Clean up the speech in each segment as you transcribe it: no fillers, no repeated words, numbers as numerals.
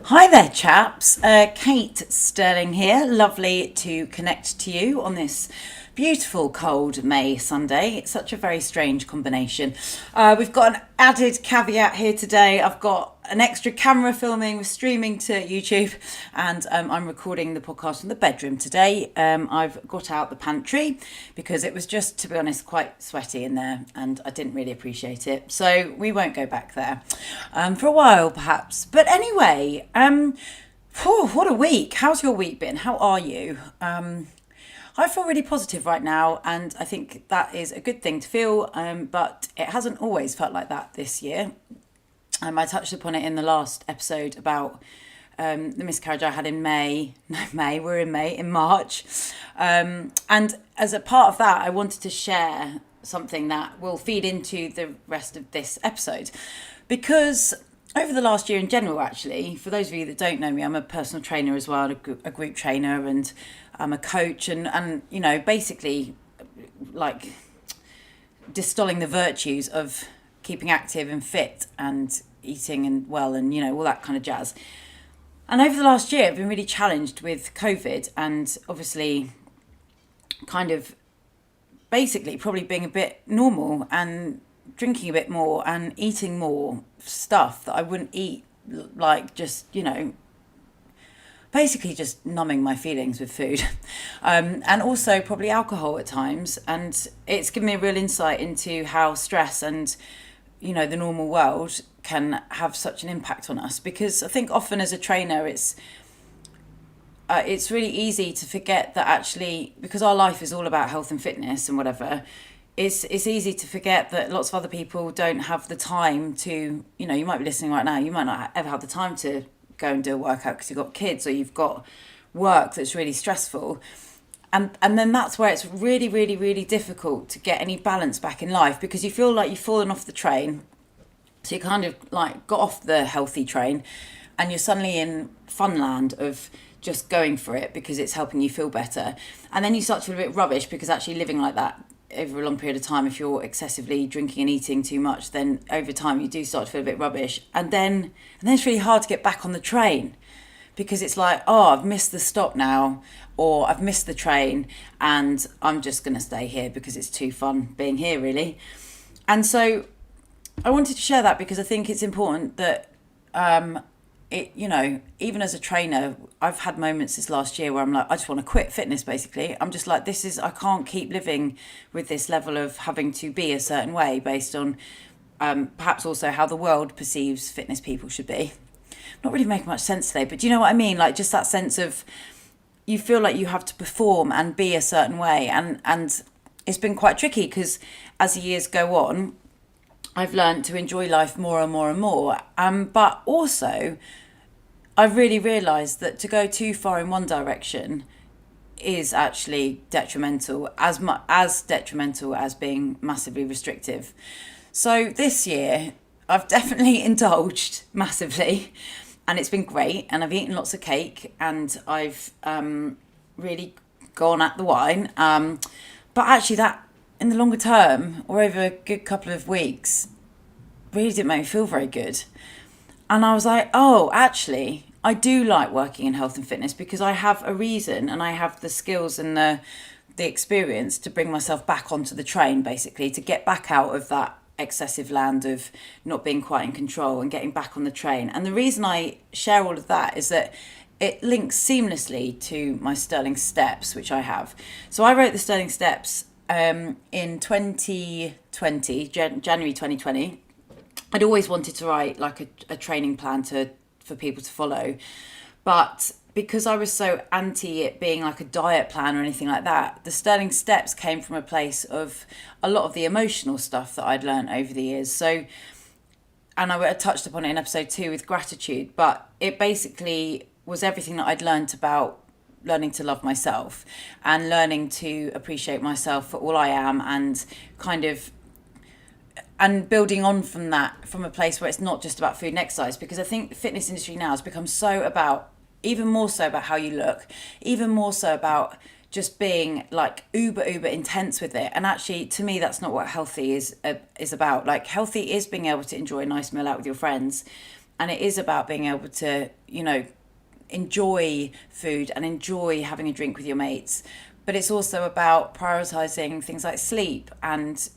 Hi there, chaps. Kate Stirling here. Lovely to connect to you on this beautiful cold May Sunday. It's such a very strange combination. We've got an added caveat here today. I've got an extra camera filming, we're streaming to YouTube, and I'm recording the podcast from the bedroom today. I've got out the pantry because it was just, to be honest, quite sweaty in there and I didn't really appreciate it. So we won't go back there for a while, perhaps. But anyway, what a week. How's your week been? How are you? I feel really positive right now, and I think that is a good thing to feel, but it hasn't always felt like that this year. I touched upon it in the last episode about the miscarriage I had in May. No, May, we're in May, in March. And as a part of that, I wanted to share something that will feed into the rest of this episode. Because over the last year in general, actually, for those of you that don't know me, I'm a personal trainer as well, a group trainer, and I'm a coach, and you know, basically, like, distilling the virtues of keeping active and fit and eating and well and, you know, all that kind of jazz. And over the last year, I've been really challenged with COVID and obviously kind of basically probably being a bit normal and drinking a bit more and eating more stuff that I wouldn't eat, like just, you know, basically just numbing my feelings with food, and also probably alcohol at times. And it's given me a real insight into how stress and, you know, the normal world can have such an impact on us, because I think often as a trainer it's really easy to forget that actually, because our life is all about health and fitness and whatever, it's easy to forget that lots of other people don't have the time to, you know, you might be listening right now, you might not ever have the time to go and do a workout because you've got kids or you've got work that's really stressful. And then that's where it's really, really, really difficult to get any balance back in life, because you feel like you've fallen off the train. So you kind of like got off the healthy train and you're suddenly in fun land of just going for it because it's helping you feel better. And then you start to feel a bit rubbish, because actually living like that over a long period of time, if you're excessively drinking and eating too much, then over time you do start to feel a bit rubbish. And then it's really hard to get back on the train, because it's like, oh, I've missed the stop now, or I've missed the train and I'm just going to stay here because it's too fun being here, really. And so I wanted to share that because I think it's important that, you know, even as a trainer, I've had moments this last year where I'm like, I just want to quit fitness, basically. I'm just like, I can't keep living with this level of having to be a certain way based on perhaps also how the world perceives fitness people should be. Not really making much sense today, but do you know what I mean? Like, just that sense of you feel like you have to perform and be a certain way. And it's been quite tricky, because as the years go on, I've learned to enjoy life more and more and more. But also, I've really realised that to go too far in one direction is actually detrimental, as detrimental as being massively restrictive. So this year, I've definitely indulged massively, and it's been great. And I've eaten lots of cake, and I've really gone at the wine. But actually, that in the longer term, or over a good couple of weeks, really didn't make me feel very good. And I was like, oh, actually, I do like working in health and fitness because I have a reason and I have the skills and the experience to bring myself back onto the train, basically, to get back out of that excessive land of not being quite in control and getting back on the train. And the reason I share all of that is that it links seamlessly to my Stirling Steps, which I have. So I wrote the Stirling Steps in 2020, January 2020. I'd always wanted to write like a training plan for people to follow, but because I was so anti it being like a diet plan or anything like that, the Stirling Steps came from a place of a lot of the emotional stuff that I'd learned over the years. So, and I touched upon it in episode 2 with gratitude, but it basically was everything that I'd learned about learning to love myself and learning to appreciate myself for all I am, and kind of, and building on from that from a place where it's not just about food and exercise, because I think the fitness industry now has become so about, even more so about how you look, even more so about just being like uber intense with it. And actually, to me, that's not what healthy is about. Like, healthy is being able to enjoy a nice meal out with your friends And it is about being able to, enjoy food and enjoy having a drink with your mates. But it's also about prioritizing things like sleep and,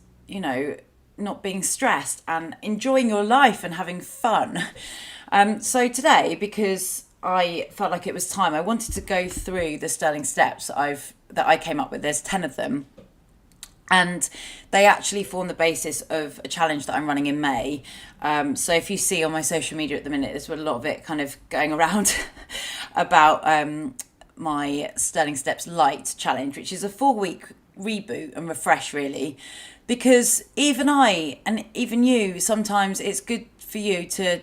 not being stressed and enjoying your life and having fun. So today, because I felt like it was time, I wanted to go through the Stirling Steps that I came up with. There's 10 of them. And they actually form the basis of a challenge that I'm running in May. So if you see on my social media at the minute, there's a lot of it kind of going around about my Stirling Steps Light challenge, which is a 4-week reboot and refresh, really. Because even I, and even you, sometimes it's good for you to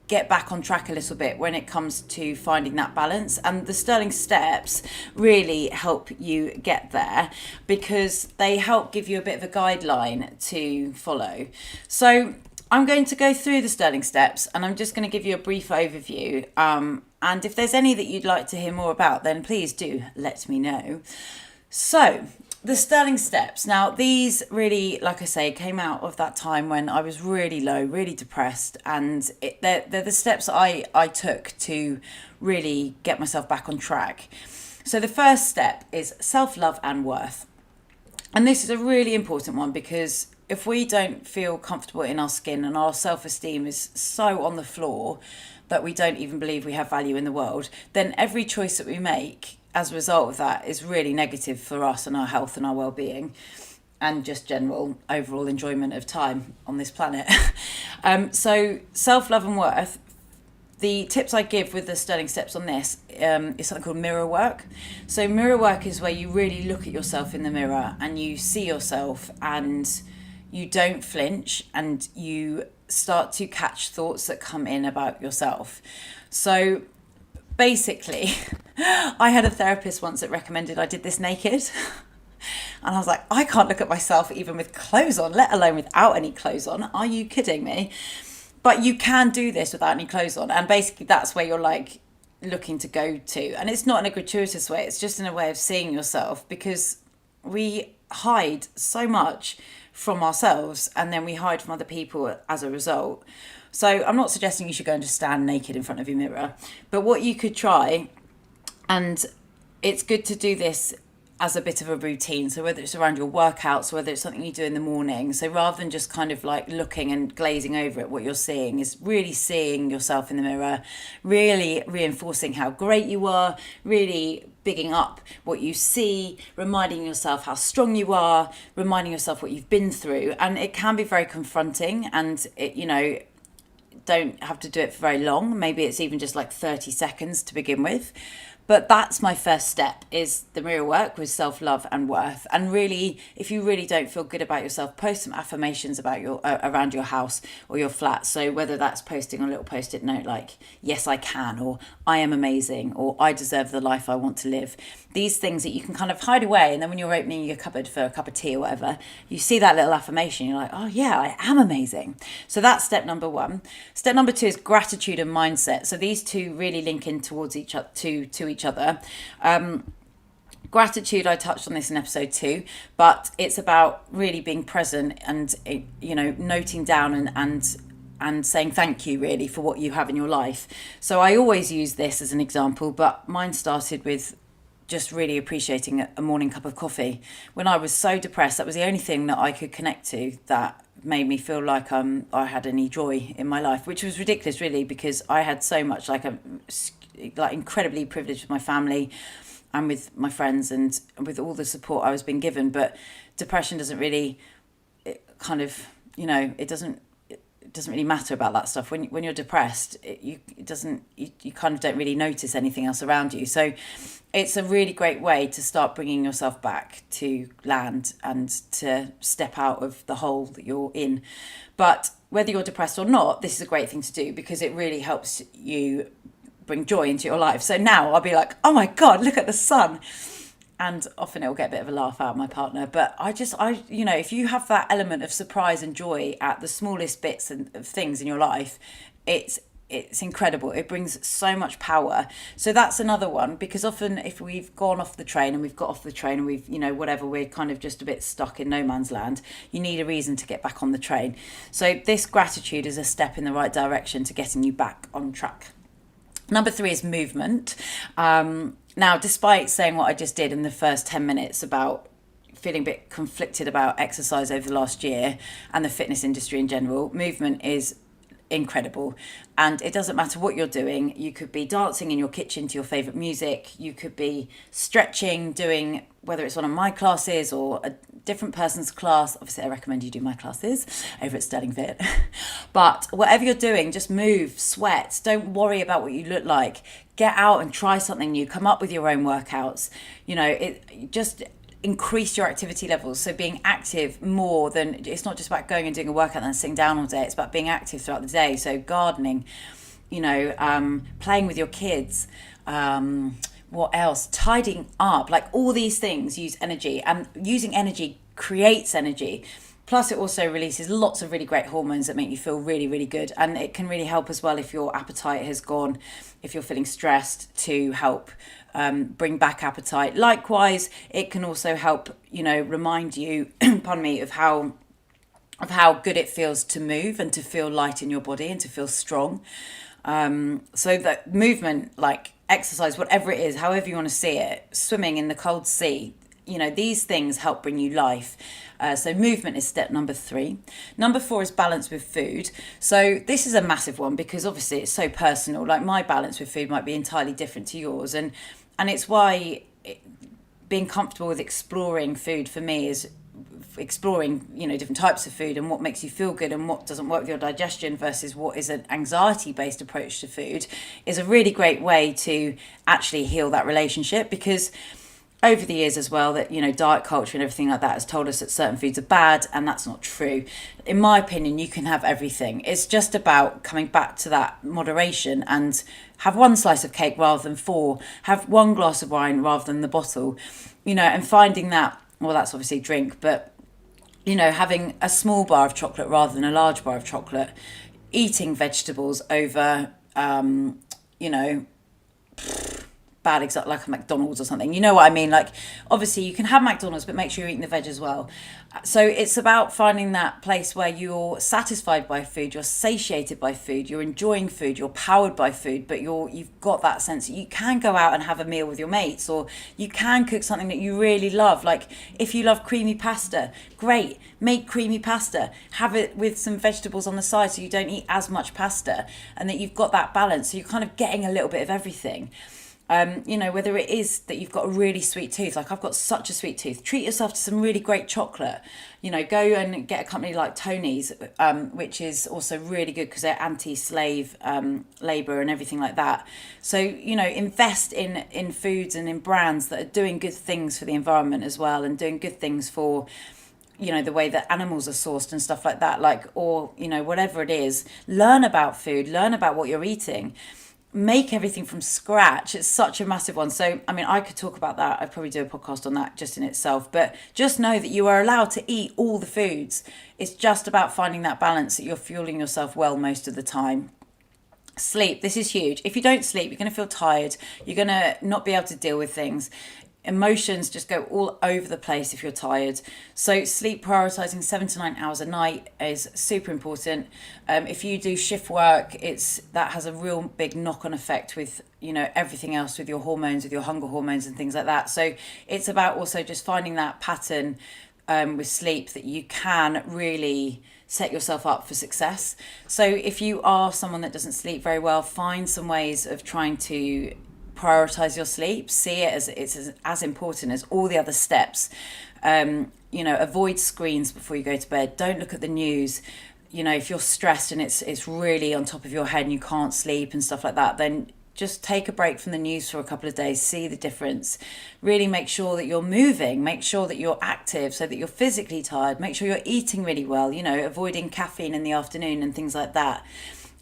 get back on track a little bit when it comes to finding that balance, and the Stirling Steps really help you get there because they help give you a bit of a guideline to follow. So I'm going to go through the Stirling Steps and I'm just going to give you a brief overview, and if there's any that you'd like to hear more about, then please do let me know. So the Stirling Steps. Now, these really, like I say, came out of that time when I was really low, really depressed, and they're the steps I took to really get myself back on track. So the first step is self-love and worth. And this is a really important one because if we don't feel comfortable in our skin and our self-esteem is so on the floor that we don't even believe we have value in the world, then every choice that we make as a result of that is really negative for us and our health and our well-being and just general overall enjoyment of time on this planet. So self-love and worth, the tips I give with the Stirling Steps on this is something called mirror work. So mirror work is where you really look at yourself in the mirror and you see yourself and you don't flinch and you start to catch thoughts that come in about yourself. So basically, I had a therapist once that recommended I did this naked. And I was like, I can't look at myself even with clothes on, let alone without any clothes on. Are you kidding me? But you can do this without any clothes on. And basically that's where you're like looking to go to. And it's not in a gratuitous way. It's just in a way of seeing yourself, because we hide so much from ourselves and then we hide from other people as a result. So I'm not suggesting you should go and just stand naked in front of your mirror, but what you could try, and it's good to do this as a bit of a routine. So whether it's around your workouts, or whether it's something you do in the morning. So rather than just kind of like looking and glazing over it, what you're seeing is really seeing yourself in the mirror, really reinforcing how great you are, really bigging up what you see, reminding yourself how strong you are, reminding yourself what you've been through. And it can be very confronting, and it, don't have to do it for very long. Maybe it's even just like 30 seconds to begin with. But that's my first step, is the mirror work with self-love and worth. And really, if you really don't feel good about yourself, post some affirmations about your around your house or your flat. So whether that's posting a little post-it note like, yes, I can, or I am amazing, or I deserve the life I want to live. These things that you can kind of hide away. And then when you're opening your cupboard for a cup of tea or whatever, you see that little affirmation. You're like, oh yeah, I am amazing. So that's step number one. Step number two is gratitude and mindset. So these two really link in towards each other, to each other. Gratitude, I touched on this in episode 2, but it's about really being present and noting down and saying thank you really for what you have in your life. So I always use this as an example, but mine started with just really appreciating a morning cup of coffee. When I was so depressed, that was the only thing that I could connect to that made me feel like I had any joy in my life, which was ridiculous really, because I had so much, like incredibly privileged with my family and with my friends and with all the support I was being given. But depression doesn't really, it doesn't really matter about that stuff. When you're depressed, you kind of don't really notice anything else around you. So it's a really great way to start bringing yourself back to land and to step out of the hole that you're in. But whether you're depressed or not, this is a great thing to do because it really helps you bring joy into your life. So now I'll be like, oh my God, look at the sun. And often it'll get a bit of a laugh out of my partner. But if you have that element of surprise and joy at the smallest bits of things in your life, it's it's incredible. It brings so much power. So that's another one, because often if we've gone off the train and we've got off the train and we've, whatever, we're kind of just a bit stuck in no man's land, you need a reason to get back on the train. So this gratitude is a step in the right direction to getting you back on track. Number 3 is movement. Now, despite saying what I just did in the first 10 minutes about feeling a bit conflicted about exercise over the last year and the fitness industry in general, movement is incredible. And it doesn't matter what you're doing. You could be dancing in your kitchen to your favourite music. You could be stretching, doing, whether it's one of my classes or a different person's class. Obviously, I recommend you do my classes over at Stirling Fit. But whatever you're doing, just move, sweat. Don't worry about what you look like. Get out and try something new. Come up with your own workouts. Just increase your activity levels. So being active more than, it's not just about going and doing a workout and then sitting down all day. It's about being active throughout the day. So gardening, playing with your kids, what else? Tidying up, like all these things use energy, and using energy creates energy. Plus, it also releases lots of really great hormones that make you feel really, really good. And it can really help as well if your appetite has gone, if you're feeling stressed, to help bring back appetite. Likewise, it can also help, remind you, pardon me, of how good it feels to move and to feel light in your body and to feel strong. So that movement, like exercise, whatever it is, however you want to see it, swimming in the cold sea, these things help bring you life. So movement is step number 3. Number 4 is balance with food. So this is a massive one, because obviously it's so personal. Like my balance with food might be entirely different to yours. And it's why being comfortable with exploring food for me is exploring, different types of food and what makes you feel good and what doesn't work with your digestion versus what is an anxiety-based approach to food, is a really great way to actually heal that relationship. Because over the years as well, that diet culture and everything like that has told us that certain foods are bad, and that's not true. In my opinion, you can have everything. It's just about coming back to that moderation and have one slice of cake rather than 4, have one glass of wine rather than the bottle, and finding that, well, that's obviously drink, but having a small bar of chocolate rather than a large bar of chocolate, eating vegetables over bad example, like a McDonald's or something. You know what I mean? Like, obviously you can have McDonald's, but make sure you're eating the veg as well. So it's about finding that place where you're satisfied by food, you're satiated by food, you're enjoying food, you're powered by food, but you've got that sense that you can go out and have a meal with your mates, or you can cook something that you really love. Like if you love creamy pasta, great, make creamy pasta, have it with some vegetables on the side so you don't eat as much pasta, and that you've got that balance. So you're kind of getting a little bit of everything. Whether it is that you've got a really sweet tooth, like I've got such a sweet tooth, treat yourself to some really great chocolate. Go and get a company like Tony's, which is also really good because they're anti-slave labour and everything like that. So, invest in foods and in brands that are doing good things for the environment as well, and doing good things for, the way that animals are sourced and stuff like that, or whatever it is. Learn about food, learn about what you're eating. Make everything from scratch. It's such a massive one. So, I could talk about that. I'd probably do a podcast on that just in itself. But just know that you are allowed to eat all the foods. It's just about finding that balance, that you're fueling yourself well most of the time. Sleep. This is huge. If you don't sleep, you're going to feel tired. You're going to not be able to deal with things. Emotions just go all over the place if you're tired. So sleep, prioritizing 7 to 9 hours a night is super important. If you do shift work, that has a real big knock-on effect with everything else, with your hormones, with your hunger hormones and things like that. So it's about also just finding that pattern with sleep, that you can really set yourself up for success. So if you are someone that doesn't sleep very well, find some ways of trying to prioritize your sleep. See it as it's as important as all the other steps. Avoid screens before you go to bed. Don't look at the news. If you're stressed and it's really on top of your head and you can't sleep and stuff like that, then just take a break from the news for a couple of days. See the difference. Really make sure that you're moving. Make sure that you're active so that you're physically tired. Make sure you're eating really well. Avoiding caffeine in the afternoon and things like that.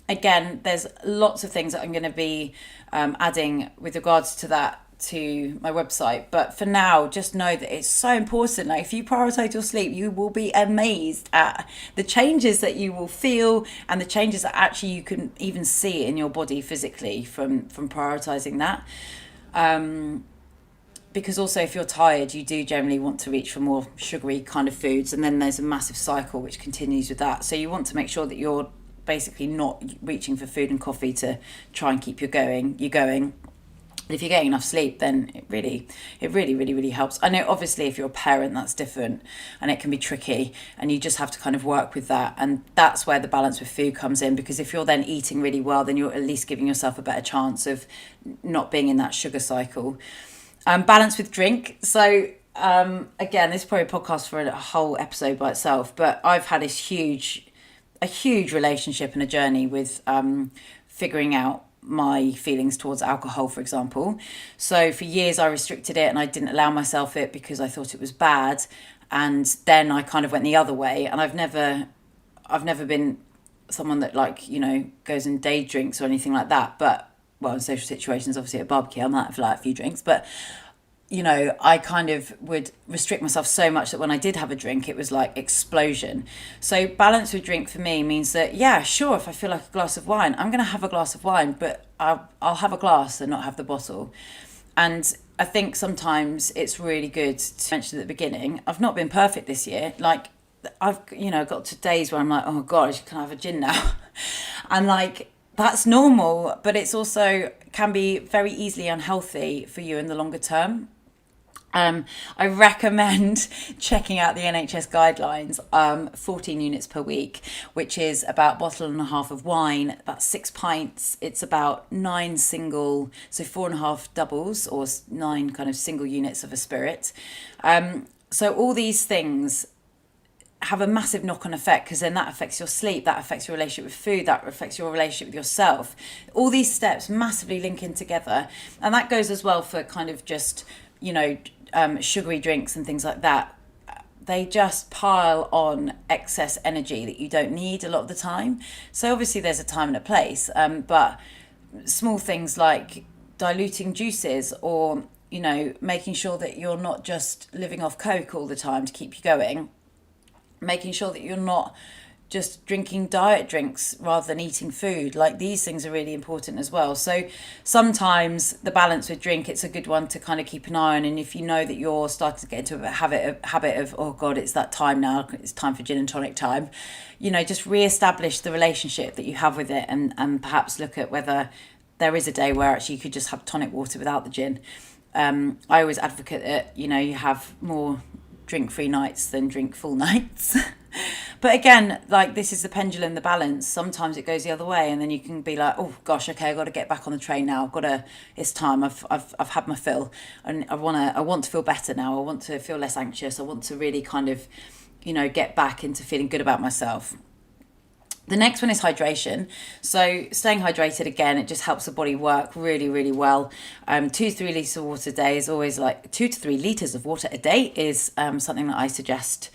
Again, there's lots of things that I'm going to be adding with regards to that to my website. But for now, just know that it's so important. Like if you prioritize your sleep, you will be amazed at the changes that you will feel and the changes that actually you can even see in your body physically from prioritizing that. Because also if you're tired, you do generally want to reach for more sugary kind of foods, and then there's a massive cycle which continues with that. So you want to make sure that you're basically not reaching for food and coffee to try and keep you going. If you're getting enough sleep, then it really helps. I know obviously if you're a parent, that's different and it can be tricky, and you just have to kind of work with that. And that's where the balance with food comes in, because if you're then eating really well, then you're at least giving yourself a better chance of not being in that sugar cycle. Balance with drink. So again, this is probably a podcast for a whole episode by itself, but I've had a huge relationship and a journey with figuring out my feelings towards alcohol, for example. So for years I restricted it and I didn't allow myself it because I thought it was bad, and then I kind of went the other way. And I've never been someone that, like, you know, goes and day drinks or anything like that, but well, in social situations, obviously at a barbecue I might have like a few drinks, but you know, I kind of would restrict myself so much that when I did have a drink, it was like explosion. So balance with drink for me means that, yeah, sure, if I feel like a glass of wine, I'm going to have a glass of wine, but I'll have a glass and not have the bottle. And I think sometimes it's really good to mention at the beginning, I've not been perfect this year. Like I've, you know, got to days where I'm like, oh God, can I have a gin now? And like, that's normal, but it's also can be very easily unhealthy for you in the longer term. I recommend checking out the NHS guidelines, 14 units per week, which is about a bottle and a half of wine, about 6 pints. It's about 9 single, so 4.5 doubles or 9 kind of single units of a spirit. So all these things have a massive knock-on effect, because then that affects your sleep, that affects your relationship with food, that affects your relationship with yourself. All these steps massively link in together, and that goes as well for kind of just, you know, sugary drinks and things like that. They just pile on excess energy that you don't need a lot of the time. So obviously there's a time and a place, but small things like diluting juices, or, you know, making sure that you're not just living off Coke all the time to keep you going, making sure that you're not just drinking diet drinks rather than eating food. Like, these things are really important as well. So sometimes the balance with drink, it's a good one to kind of keep an eye on. And if you know that you're starting to get into a habit of oh God, it's that time now, it's time for gin and tonic time, you know, just re-establish the relationship that you have with it, and perhaps look at whether there is a day where actually you could just have tonic water without the gin. I always advocate that, you know, you have more drink-free nights than drink-full nights. But again, like, this is the pendulum, the balance. Sometimes it goes the other way, and then you can be like, oh gosh, okay, I've got to get back on the train now. It's time. I've had my fill, and I want to feel better now. I want to feel less anxious. I want to really kind of, you know, get back into feeling good about myself. The next one is hydration. So staying hydrated, again, it just helps the body work really, really well. 2 to 3 litres of water a day is always like 2 to 3 litres of water a day is something that I suggest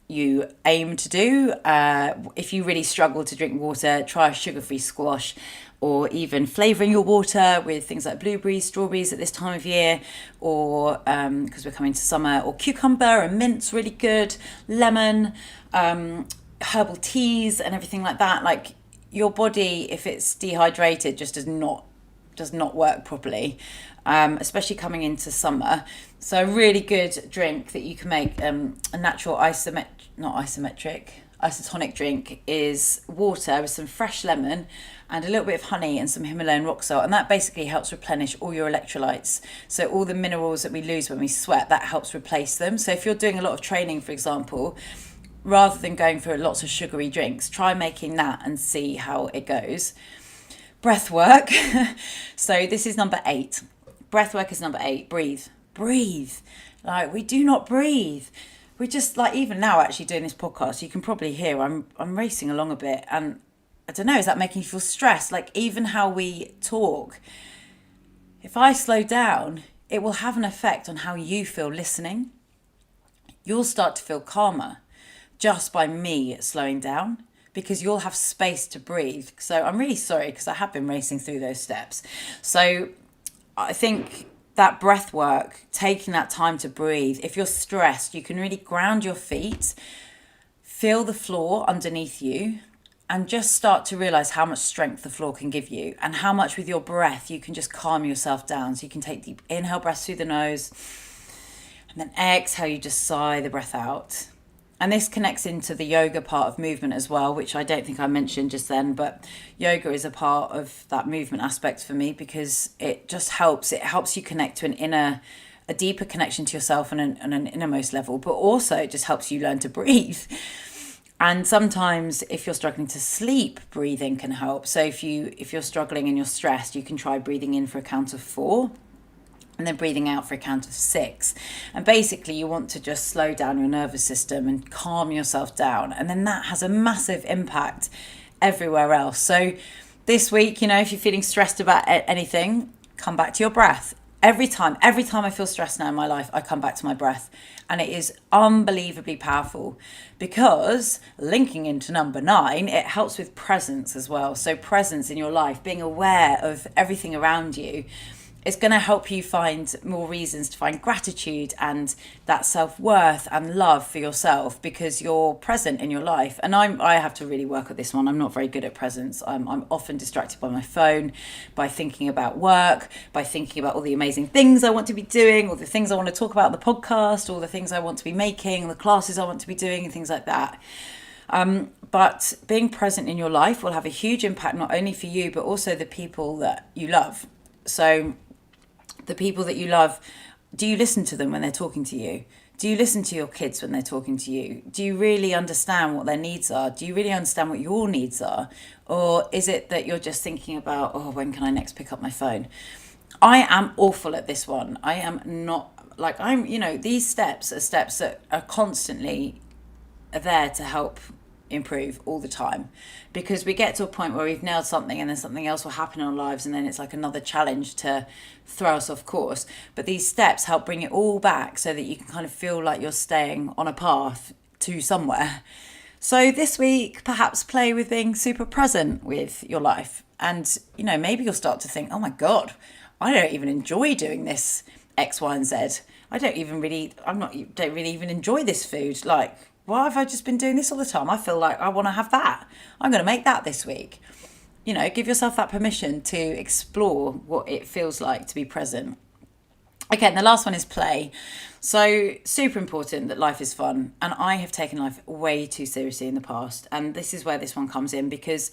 you aim to do. If you really struggle to drink water, try a sugar-free squash, or even flavouring your water with things like blueberries, strawberries at this time of year, or because we're coming to summer, or cucumber and mint's really good, lemon, herbal teas and everything like that. Like, your body, if it's dehydrated, just does not work properly, especially coming into summer. So a really good drink that you can make, a natural isotonic drink, is water with some fresh lemon and a little bit of honey and some Himalayan rock salt, and that basically helps replenish all your electrolytes. So all the minerals that we lose when we sweat, that helps replace them. So if you're doing a lot of training, for example, rather than going for lots of sugary drinks, try making that and see how it goes. Breath work. So this is number 8. Breath work is number 8. Breathe. Like, we do not breathe. We just, like, even now actually doing this podcast, you can probably hear I'm racing along a bit, and I don't know, is that making you feel stressed? Like, even how we talk, if I slow down, it will have an effect on how you feel listening. You'll start to feel calmer just by me slowing down, because you'll have space to breathe. So I'm really sorry, because I have been racing through those steps. So I think that breath work, taking that time to breathe, if you're stressed, you can really ground your feet, feel the floor underneath you, and just start to realize how much strength the floor can give you, and how much with your breath you can just calm yourself down. So you can take deep inhale breaths through the nose, and then exhale, you just sigh the breath out. And this connects into the yoga part of movement as well, which I don't think I mentioned just then, but yoga is a part of that movement aspect for me, because it just helps. It helps you connect to a deeper connection to yourself on an innermost level, but also it just helps you learn to breathe. And sometimes if you're struggling to sleep, breathing can help. So if you're struggling and you're stressed, you can try breathing in for a count of 4. And then breathing out for a count of 6. And basically you want to just slow down your nervous system and calm yourself down. And then that has a massive impact everywhere else. So this week, if you're feeling stressed about anything, come back to your breath. Every time I feel stressed now in my life, I come back to my breath. And it is unbelievably powerful, because linking into number 9, it helps with presence as well. So presence in your life, being aware of everything around you, it's going to help you find more reasons to find gratitude and that self-worth and love for yourself, because you're present in your life. And I have to really work at this one. I'm not very good at presence. I'm often distracted by my phone, by thinking about work, by thinking about all the amazing things I want to be doing, or the things I want to talk about on the podcast, or the things I want to be making, the classes I want to be doing, and things like that. But being present in your life will have a huge impact, not only for you, but also the people that you love. So the people that you love, do you listen to them when they're talking to you? Do you listen to your kids when they're talking to you? Do you really understand what their needs are? Do you really understand what your needs are? Or is it that you're just thinking about, when can I next pick up my phone? I am awful at this one. I am not, these steps are steps that are constantly there to help improve all the time, because we get to a point where we've nailed something and then something else will happen in our lives, and then it's like another challenge to throw us off course. But these steps help bring it all back so that you can kind of feel like you're staying on a path to somewhere. So this week, perhaps play with being super present with your life, and maybe you'll start to think, oh my god, I don't even enjoy doing this X, Y, and Z. I don't really even enjoy this food. Like, why have I just been doing this all the time? I feel like I want to have that. I'm going to make that this week. Give yourself that permission to explore what it feels like to be present. Okay, and the last one is play. So super important that life is fun. And I have taken life way too seriously in the past. And this is where this one comes in, because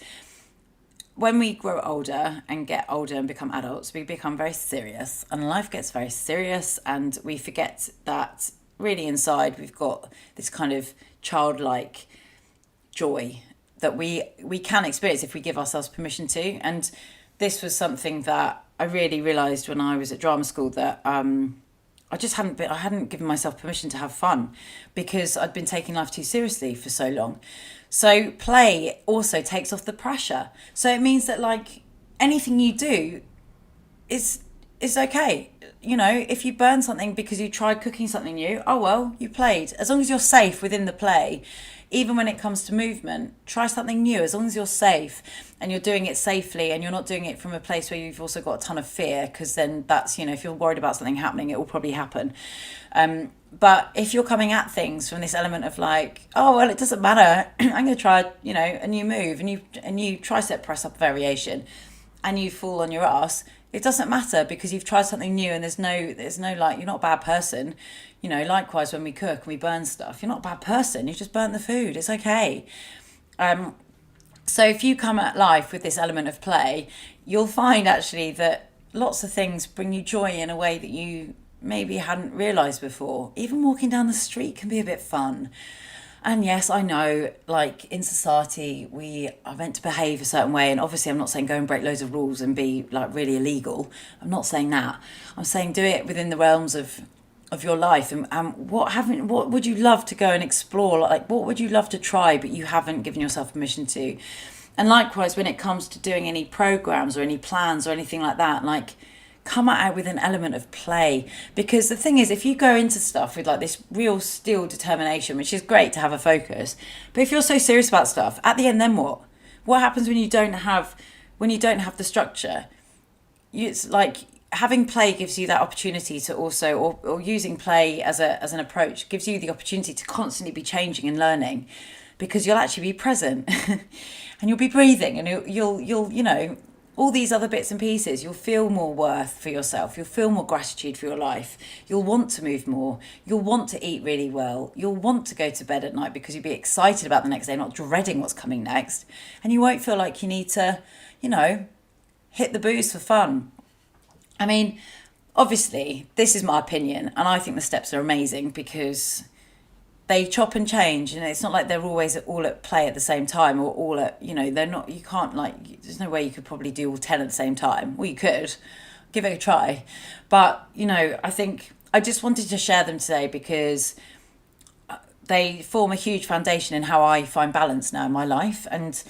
when we grow older and get older and become adults, we become very serious, and life gets very serious, and we forget that really inside we've got this kind of childlike joy that we can experience if we give ourselves permission to. And this was something that I really realised when I was at drama school, that I hadn't given myself permission to have fun, because I'd been taking life too seriously for so long. So play also takes off the pressure. So it means that anything you do is okay. If you burn something because you tried cooking something new, oh well, you played. As long as you're safe within the play, even when it comes to movement, try something new. As long as you're safe and you're doing it safely, and you're not doing it from a place where you've also got a ton of fear, because then that's, if you're worried about something happening, it will probably happen. But if you're coming at things from this element of it doesn't matter, I'm going to try, a new move, a new tricep press up variation, and you fall on your ass, it doesn't matter, because you've tried something new, and there's no you're not a bad person. Likewise, when we cook and we burn stuff, you're not a bad person. You just burnt the food. It's okay. So if you come at life with this element of play, you'll find actually that lots of things bring you joy in a way that you maybe hadn't realised before. Even walking down the street can be a bit fun. And yes, I know, in society, we are meant to behave a certain way. And obviously, I'm not saying go and break loads of rules and be, really illegal. I'm not saying that. I'm saying do it within the realms of your life. And what would you love to go and explore? What would you love to try, but you haven't given yourself permission to? And likewise, when it comes to doing any programs or any plans or anything like that, come at it with an element of play. Because the thing is, if you go into stuff with this real steel determination, which is great to have a focus, but if you're so serious about stuff, at the end, then what happens when you don't have the structure? It's having play gives you that opportunity to also, or using play as an approach gives you the opportunity to constantly be changing and learning, because you'll actually be present and you'll be breathing, and you'll all these other bits and pieces. You'll feel more worth for yourself. You'll feel more gratitude for your life. You'll want to move more. You'll want to eat really well. You'll want to go to bed at night because you'll be excited about the next day, not dreading what's coming next. And you won't feel like you need to, hit the booze for fun. I mean, obviously, this is my opinion, and I think the steps are amazing because they chop and change, and it's not like they're always all at play at the same time, or all at, they're not, you can't, like, there's no way you could probably do all 10 at the same time. Well, you could give it a try, but I think I just wanted to share them today because they form a huge foundation in how I find balance now in my life. And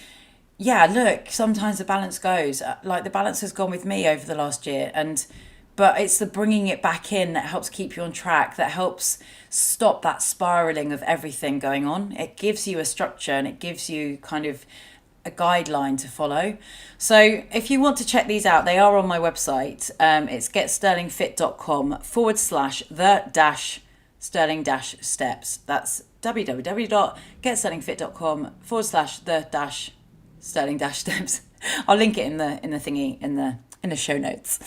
yeah, look, sometimes the balance goes, like the balance has gone with me over the last year, but it's the bringing it back in that helps keep you on track, that helps stop that spiraling of everything going on. It gives you a structure, and it gives you kind of a guideline to follow. So if you want to check these out, they are on my website. It's getstirlingfit.com/the-Stirling-Steps. That's www.getstirlingfit.com/the-Stirling-Steps. I'll link it in the thingy in the show notes.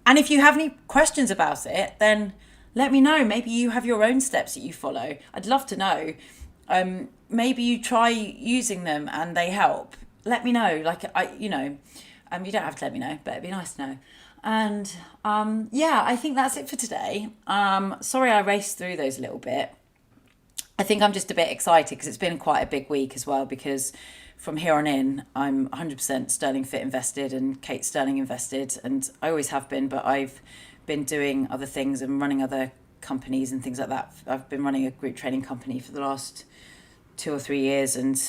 And if you have any questions about it, then let me know. Maybe you have your own steps that you follow. I'd love to know. Maybe you try using them and they help. Let me know. You don't have to let me know, but it'd be nice to know. And I think that's it for today. Sorry I raced through those a little bit. I think I'm just a bit excited because it's been quite a big week as well, because from here on in, I'm 100% Stirling Fit invested and Kate Stirling invested, and I always have been, but I've been doing other things and running other companies and things like that. I've been running a group training company for the last 2 or 3 years, and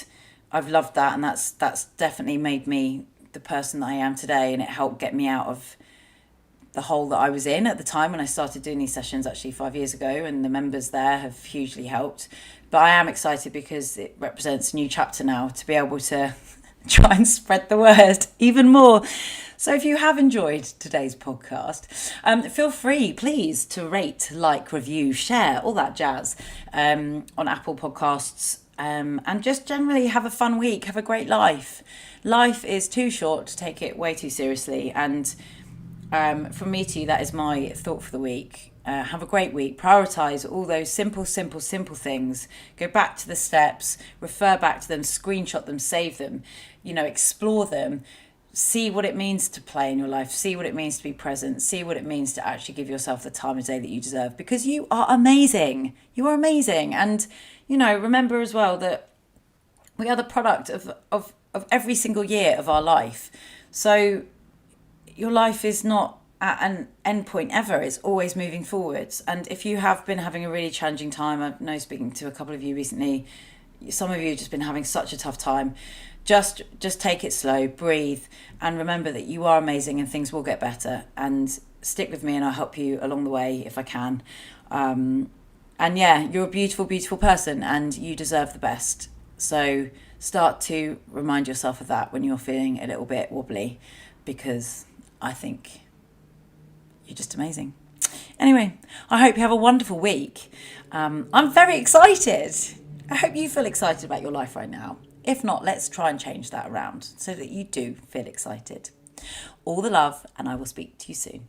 I've loved that, and that's definitely made me the person that I am today, and it helped get me out of the hole that I was in at the time when I started doing these sessions actually 5 years ago, and the members there have hugely helped. But I am excited because it represents a new chapter now to be able to try and spread the word even more. So if you have enjoyed today's podcast, feel free, please, to rate, like, review, share, all that jazz on Apple Podcasts, and just generally have a fun week, have a great life. Life is too short to take it way too seriously, and from me to you, that is my thought for the week. Have a great week. Prioritise all those simple things. Go back to the steps, refer back to them, screenshot them, save them, explore them. See what it means to play in your life. See what it means to be present. See what it means to actually give yourself the time of day that you deserve, because you are amazing. You are amazing. And, remember as well that we are the product of every single year of our life. So your life is not at an end point ever. It's always moving forwards. And if you have been having a really challenging time, I know, speaking to a couple of you recently, some of you have just been having such a tough time. Just take it slow, breathe, and remember that you are amazing and things will get better. And stick with me and I'll help you along the way if I can. And yeah, you're a beautiful, beautiful person and you deserve the best. So start to remind yourself of that when you're feeling a little bit wobbly, because I think you're just amazing. Anyway, I hope you have a wonderful week. I'm very excited. I hope you feel excited about your life right now. If not, let's try and change that around so that you do feel excited. All the love, and I will speak to you soon.